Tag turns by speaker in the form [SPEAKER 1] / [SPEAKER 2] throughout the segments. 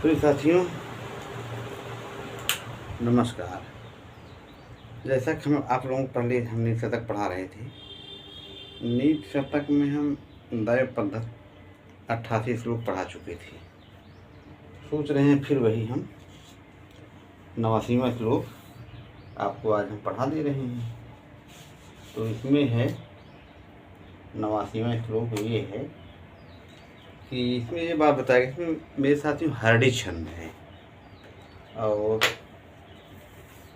[SPEAKER 1] प्रिय साथियों, नमस्कार। जैसा कि हम आप लोगों को पहले हम नीति शतक पढ़ा रहे थे। नीति शतक में हम दैव पद्धति 88 श्लोक पढ़ा चुके थे। सोच रहे हैं फिर वही हम 89वां श्लोक आपको आज हम पढ़ा दे रहे हैं। तो इसमें है 89वां श्लोक ये है कि इसमें ये बात बताया गया, इसमें मेरे साथियों हरडी छंद है और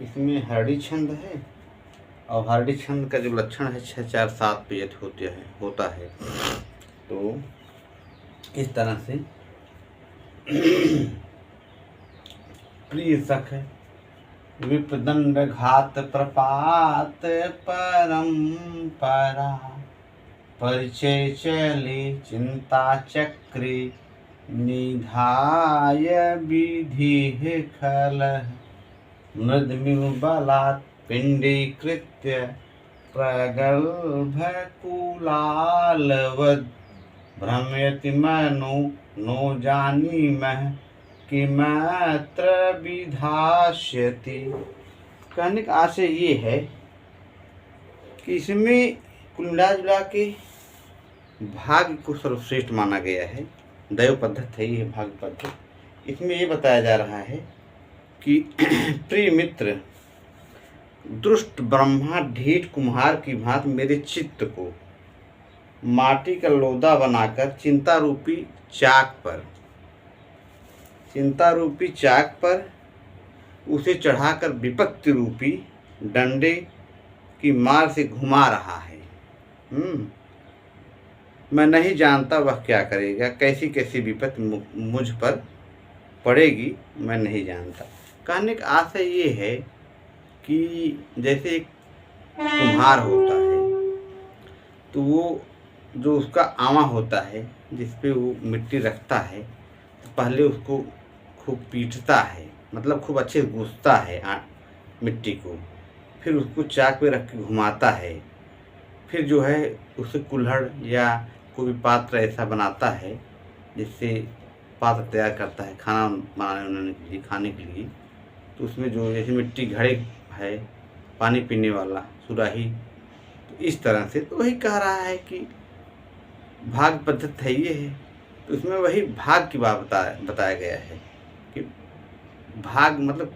[SPEAKER 1] इसमें हरडी छंद है और हरडी छंद का जो लक्षण है 6 4 7 पेज होता है। तो इस तरह से प्रिय सख विपदंड घात प्रपात परंपरा परिचय चले चिंता चक्रे निधाय विधि खल मृदमिव बलात् पिंडीकृत्य प्रगल्भ कुलालवद भ्रमयति मनो नो जानीमः किमत्र विधास्यति। कहने का आशय ये है कि इसमें कुल मिला जुला के भाग्य को सर्वश्रेष्ठ माना गया है। दैव पद्धति है ये भाग्य पद्धति। इसमें ये बताया जा रहा है कि प्रिय मित्र, दुष्ट ब्रह्मा ढीठ कुम्हार की भांति मेरे चित्त को माटी का लोदा बनाकर चिंता रूपी चाक पर उसे चढ़ाकर विपत्ति रूपी डंडे की मार से घुमा रहा है। मैं नहीं जानता वह क्या करेगा, कैसी कैसी विपत्ति मुझ पर पड़ेगी, मैं नहीं जानता। कहने का आशय ये है कि जैसे एक कुम्हार होता है तो वो जो उसका आवा होता है जिस पे वो मिट्टी रखता है, तो पहले उसको खूब पीटता है, मतलब खूब अच्छे से गूंथता है मिट्टी को, फिर उसको चाक पे रख के घुमाता है, फिर जो है उसे कुल्हड़ या कोई भी पात्र ऐसा बनाता है जिससे पात्र तैयार करता है खाना बनाने के लिए, खाने के लिए। तो उसमें जो जैसे मिट्टी घड़े है, पानी पीने वाला सुराही, तो इस तरह से तो वही कह रहा है कि भाग्य पद्धति है ये है। तो उसमें वही भाग्य की बात बताया गया है कि भाग्य मतलब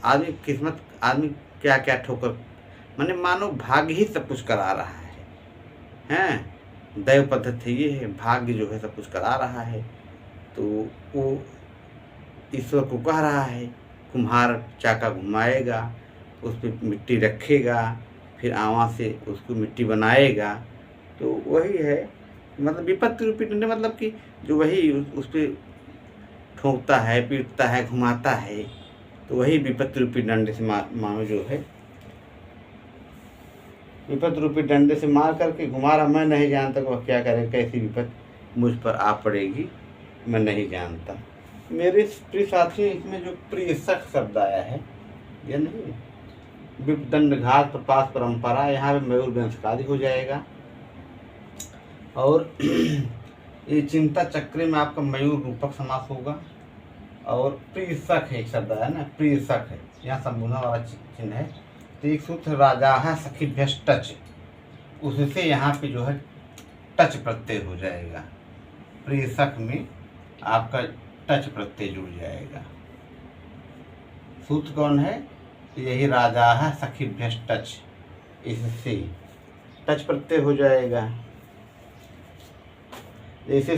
[SPEAKER 1] आदमी किस्मत, आदमी क्या क्या ठोकर, माने मानो भाग्य ही सब कुछ करा रहा है। दैव पद्धति ये है, भाग्य जो है सब कुछ करा रहा है। तो वो ईश्वर को कह रहा है, कुम्हार चाका घुमाएगा, उस पर मिट्टी रखेगा, फिर आवा से उसको मिट्टी बनाएगा। तो वही है, मतलब विपत्ति रूपी डंडे, मतलब कि जो वही उस पर ठोंकता है, पीटता है, घुमाता है, तो वही विपत्ति रूपी डंडे से मानो जो है विपत्ति रूपी डंडे से मार करके घुमा रहा। मैं नहीं जानता कि वह क्या करे, कैसी विपत्ति मुझ पर आ पड़ेगी, मैं नहीं जानता। मेरे प्रिय साथी, इसमें जो प्रिय सख शब्द आया है, ये नहीं विपदंड घात प्रपात परंपरा, यहाँ पे मयूर वंशकादि हो जाएगा। और ये चिंता चक्र में आपका मयूर रूपक समास होगा। और प्रिय सख एक शब्द आया ना, प्रिय सख है, यहाँ संबोधन वाला चिन्ह है। तो एक सूत्र राजा है सखीभ्यश्च टच, उससे यहाँ पे जो है टच प्रत्यय हो जाएगा। प्रिय सख में आपका टच प्रत्यय जुड़ जाएगा। सूत्र कौन है? यही राजा है सखीभ्यश्च टच, इससे टच प्रत्यय हो जाएगा। जैसे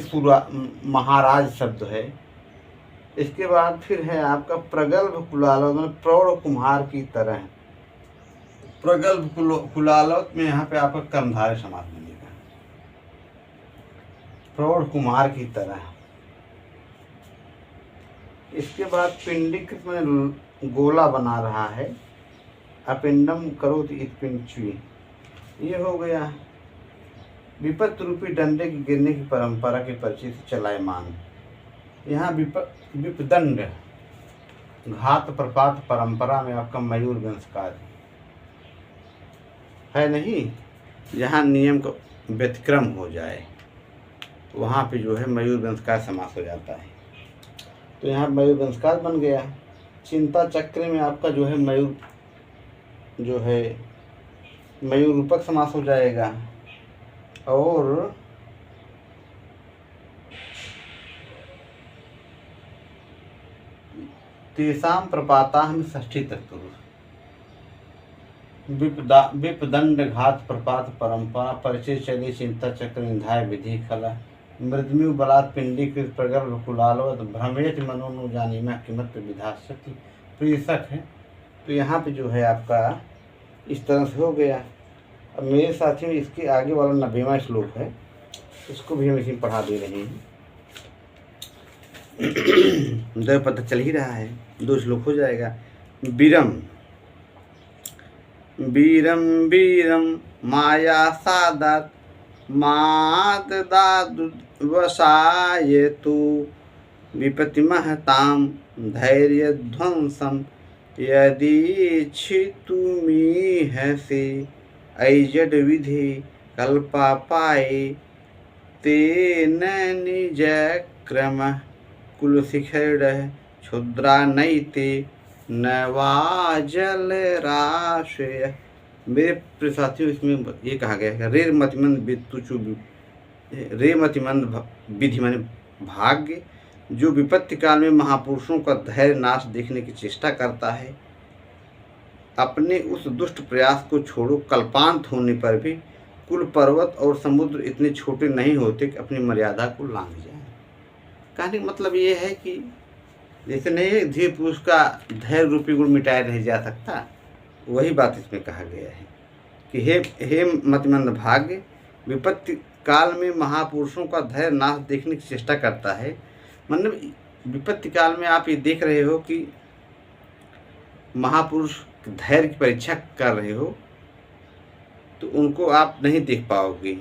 [SPEAKER 1] महाराज शब्द है। इसके बाद फिर है आपका प्रगल्भ कुलालवत, मतलब प्रौढ़ कुम्हार की तरह। प्रगल्भ कुलालवत में यहाँ पे आपका कर्मधारय समास मिलेगा, प्रौढ़ कुम्हार की तरह। इसके बाद पिंडिकृत में गोला बना रहा है, अपिंडम करोति इति पिंचुई, ये हो गया। विपत्ति रूपी डंडे की गिरने की परंपरा के परिचय से चलायमान। यहाँ विपदंड घात प्रपात परंपरा में आपका मयूर वंशकादि है नहीं, जहाँ नियम का व्यतिक्रम हो जाए वहाँ पे जो है मयूर वंशकादि समास हो जाता है। तो यहाँ मयूर वंशकार बन गया। चिंता चक्र में आपका जो है मयूर जो है मयूर रूपक समास हो जाएगा। और तेषां प्रपाताः में षष्ठी तत्पुरुष। विपदंड घात प्रपात परंपरा परिचय चली चिंता चक्र निधाय विधि खला मृदम्यु बलात् पिंडीकृत प्रगल्भ कुलालवत भ्रमेत मनोनु जानीमा किमत विधास्यति प्रियसख है। तो यहाँ पे जो है आपका इस तरह से हो गया। अब मेरे साथियों इसके आगे वाला 90वां श्लोक है, इसको भी हम इसी में पढ़ा दे रहे हैं। दो पता चल ही रहा है, 2 श्लोक हो जाएगा। बीरम बीरम बीरम माया सादात माद वसाय तु विपतिमहतां धैर्य ध्वंसम यदि छितुमीहसे ऐजड विधि कल्पा पाए तेन निज क्रम कुल शिखर क्षुद्रा नैते नवाजल राशय। मेरे प्रिय साथियों इसमें ये कहा गया है रे मतिमंद वितुचु रे मतिमंद विधि माने भाग्य जो विपत्ति काल में महापुरुषों का धैर्य नाश देखने की चेष्टा करता है, अपने उस दुष्ट प्रयास को छोड़ो। कल्पांत होने पर भी कुल पर्वत और समुद्र इतने छोटे नहीं होते कि अपनी मर्यादा को लांघ जाए। कहने का मतलब ये है कि जैसे नहीं धीर पुरुष का धैर्य रूपी गुण मिटाया नहीं जा सकता, वही बात इसमें कहा गया है कि हे मतिमंद भाग्य विपत्ति काल में महापुरुषों का धैर्य नाश देखने की चेष्टा करता है। मतलब विपत्ति काल में आप ये देख रहे हो कि महापुरुष धैर्य की परीक्षा कर रहे हो, तो उनको आप नहीं देख पाओगे।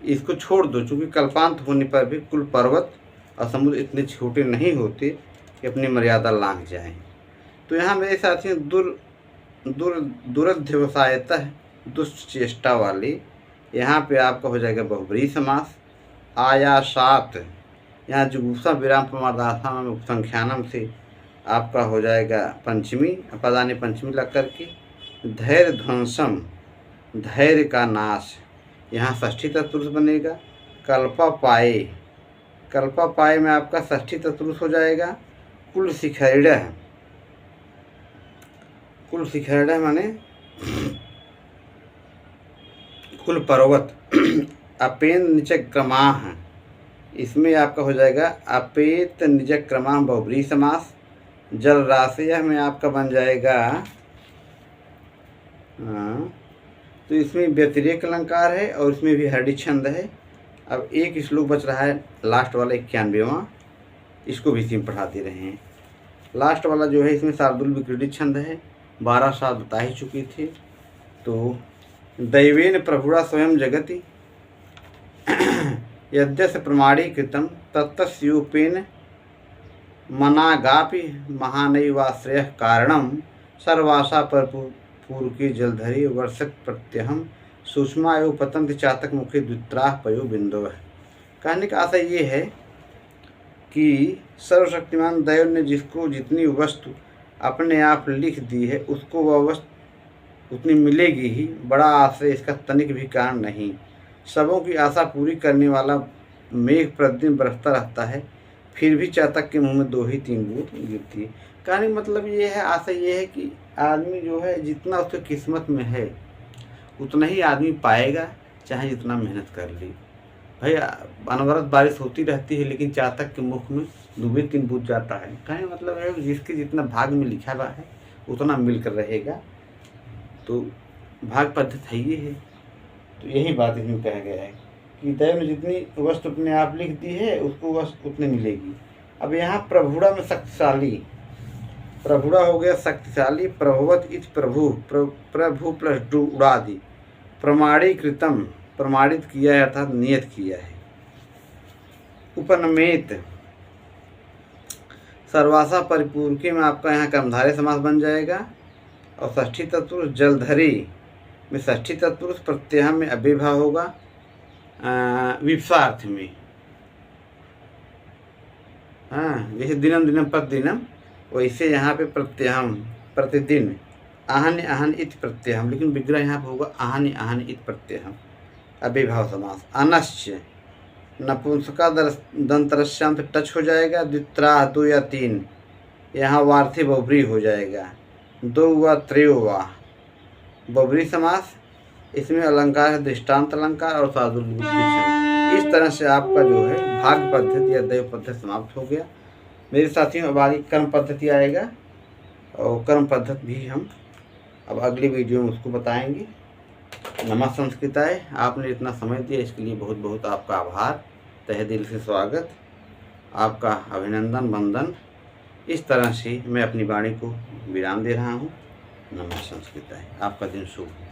[SPEAKER 1] इसको छोड़ दो, चूँकि कल्पांत होने पर भी कुल पर्वत और समुद्र इतने छोटे नहीं होते कि अपनी मर्यादा लांघ जाएं। तो यहाँ मेरे साथियों दुरध्यवसायतः दुष्ट चेष्टा वाली, यहाँ पे आपका हो जाएगा बहुब्रीहि समास। आयासात यहाँ जुगुप्सा विराम प्रमादार्थम उपसंख्यानम से आपका हो जाएगा पंचमी पदानी पंचमी लग करके। धैर्य ध्वंसम धैर्य का नाश, यहाँ षष्ठी तत्पुरुष बनेगा। कल्पा पाए में आपका षष्ठी तत्पुरुष हो जाएगा। कुल शिखरिण माने कुल पर्वत। अपेन निचक क्रमाह, इसमें आपका हो जाएगा अपेत निजक क्रमाह बहुब्रीहि समास। जल राशि में आपका बन जाएगा तो इसमें व्यतिरेक अलंकार है और इसमें भी हरडी छंद है। अब एक श्लोक बच रहा है लास्ट वाला 91वां, इसको भी इसी में पढ़ा दे रहे हैं। लास्ट वाला जो है इसमें शार्दुल विक्रीडित छंद है, 12 साल बता ही चुके थे। तो दैवेन प्रभुरा स्वयं जगति यद्यस्य प्रमाणीकृतं तत्तस्योपेन मनागापि महानैवाश्रय कारणम सर्वाशा पर पूर्व जलधरी वर्षक प्रत्यहम सूक्ष्मा एवं पतंत चातक मुखे द्वित्राह पयो बिंदु। कहने का आशय ये है कि सर्वशक्तिमान दैव ने जिसको जितनी वस्तु अपने आप लिख दी है उसको वह वस्तु उतनी मिलेगी ही, बड़ा आश्रय इसका तनिक भी कारण नहीं। सबों की आशा पूरी करने वाला मेघ प्रतिदिन बरसता रहता है, फिर भी चातक के मुंह में 2 ही 3 बूंद गिरती है। कहने मतलब ये है, आशा ये है कि आदमी जो है जितना उसकी किस्मत में है उतना ही आदमी पाएगा, चाहे जितना मेहनत कर ली। भाई अनवरत बारिश होती रहती है लेकिन चातक के मुख में 2-3 बूंद जाता है। कहने मतलब है जिसके जितना भाग में लिखा हुआ है उतना मिलकर रहेगा। तो भाग पद्धति है ये है। तो यही बात इसमें कहा गया है कि दैव ने जितनी वस्तु अपने आप लिख दी है उसको वस्तु उतनी मिलेगी। अब यहाँ प्रभुड़ा में शक्तिशाली, प्रभुड़ा हो गया शक्तिशाली। प्रभुवत इति प्रभु प्लस डू उड़ादि प्रमाणीकृतम, प्रमाणित किया है अर्थात नियत किया है। उपनमेत सर्वासा परिपूर्वके में आपका यहाँ कर्मधारय समास बन जाएगा। और षष्ठी तत्पुरुष जलधरी में षष्ठी तत्पुरुष प्रत्यय में अव्ययभाव होगा विप्सार्थ में। हाँ, जैसे दिनम दिनम प्रतिदिनम, वैसे यहाँ पे प्रत्यहम प्रतिदिन, आहन्य आहन इत प्रत्यहम, लेकिन विग्रह यहाँ पे होगा आहन्य आहन इत प्रत्यहम। अव्ययभाव समास। अनश्च नपुंसका दंतरस्याम पे टच हो जाएगा, द्वित्रा 2 या 3, यहाँ वार्थे बहुब्री हो जाएगा, 2 व त्रयो वा, बहुब्री समास। इसमें अलंकार है दृष्टांत अलंकार और साधु विशेषण। इस तरह से आपका जो है भाग पद्धति या दैव पद्धति समाप्त हो गया। मेरे साथियों, अब आगे कर्म पद्धति आएगा, और कर्म पद्धति भी हम अब अगली वीडियो में उसको बताएंगे। नमः संस्कृताय। आपने इतना समय दिया, इसके लिए बहुत बहुत आपका आभार, तहे दिल से स्वागत, आपका अभिनंदन वंदन। इस तरह से मैं अपनी वाणी को विराम दे रहा हूँ। नमः संस्कृताय। आपका दिन शुभ हो।